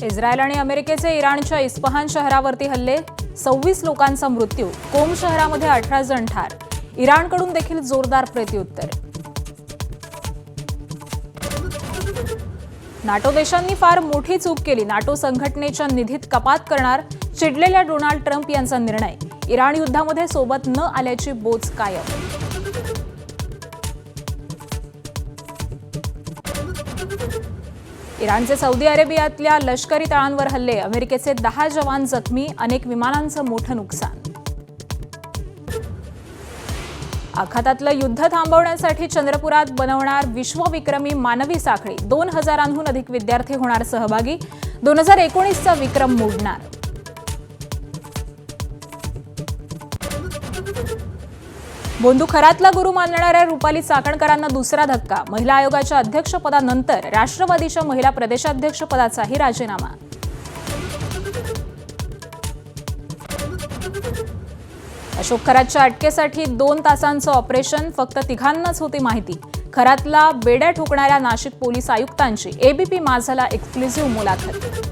Israel आणि अमेरिकेचे इराणच्या इस्फहान शहरावरती हल्ले, 26 लोकांचा मृत्यू, कोम शहरामध्ये 18 जण ठार. इराणकडून देखील जोरदार प्रत्युत्तर. नाटो देशांनी फार मोठी चूक केली, नाटो संघटनेच्या निधीत कपात करणार, चिडलेल्या डोनाल्ड ट्रम्प यांचा निर्णय. इराण युद्धामध्ये सोबत न आल्याची बोच कायम. इराणचे सौदी अरेबियातल्या लष्करी तळांवर हल्ले, अमेरिकेचे 10 जवान जखमी, अनेक विमानांचं मोठं नुकसान. आखातातलं युद्ध थांबवण्यासाठी चंद्रपुरात बनवणार विश्वविक्रमी मानवी साखळी, 2000हून अधिक विद्यार्थी होणार सहभागी, 2019चा विक्रम मोडणार. बोंधू खरातला गुरु मानणाऱ्या रुपाली चाकणकरांना दुसरा धक्का, महिला आयोगाच्या अध्यक्षपदानंतर राष्ट्रवादीच्या महिला प्रदेशाध्यक्षपदाचाही राजीनामा. अशोक खरातच्या अटकेसाठी 2 तासांचं ऑपरेशन, फक्त तिघांनाच होती माहिती. खरातला बेड्या ठोकणाऱ्या नाशिक पोलीस आयुक्तांची एबीपी माझाला एक्सक्लुझिव्ह मुलाखत.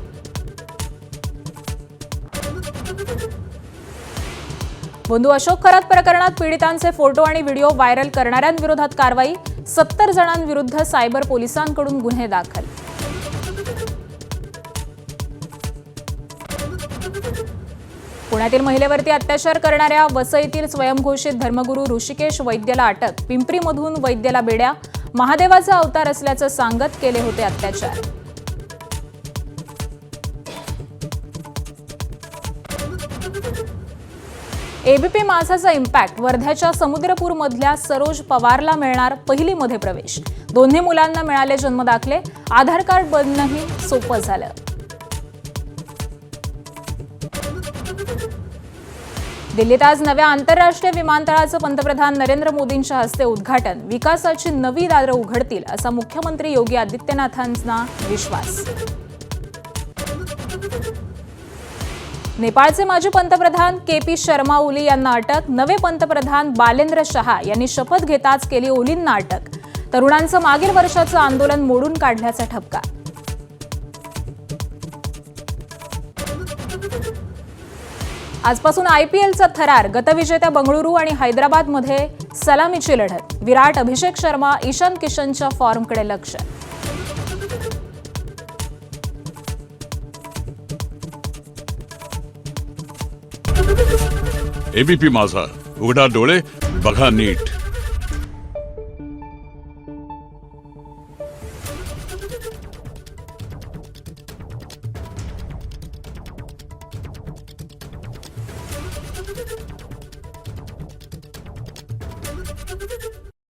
बोंधू अशोक खरात प्रकरणात पीडितांचे फोटो आणि व्हिडिओ व्हायरल करणाऱ्यांविरोधात कारवाई, 70 जणांविरुद्ध सायबर पोलिसांकडून गुन्हे दाखल. पुण्यातील महिलेवरती अत्याचार करणाऱ्या वसईतील स्वयंघोषित धर्मगुरू ऋषिकेश वैद्याला अटक, पिंपरीमधून वैद्याला बेड्या, महादेवाचा अवतार असल्याचं सांगत केले होते अत्याचार. एबीपी माझाचा इम्पॅक्ट, वर्ध्याच्या समुद्रपूरमधल्या सरोज पवारला मिळणार पहिली मध्ये प्रवेश, दोन्ही मुलांना मिळाले जन्मदाखले, आधार कार्ड बनणंही सोपं झालं. दिल्लीत आज नव्या आंतरराष्ट्रीय विमानतळाचं पंतप्रधान नरेंद्र मोदींच्या हस्ते उद्घाटन, विकासाची नवी दारं उघडतील असा मुख्यमंत्री योगी आदित्यनाथांचा विश्वास. नेपाळचे माजी पंतप्रधान केपी शर्मा ओली यांना अटक, नवे पंतप्रधान बालेंद्र शहा यांनी शपथ घेताच केली ओलींना अटक, तरुणांचं मागील वर्षाचं आंदोलन मोडून काढल्याचा ठपका. आजपासून आयपीएलचा थरार, गतविजेत्या बंगळुरू आणि हैदराबादमध्ये सलामीची लढत, विराट, अभिषेक शर्मा, ईशान किशनच्या फॉर्मकडे लक्ष. एबीपी माझा, उघडा डोळे बघा नीट.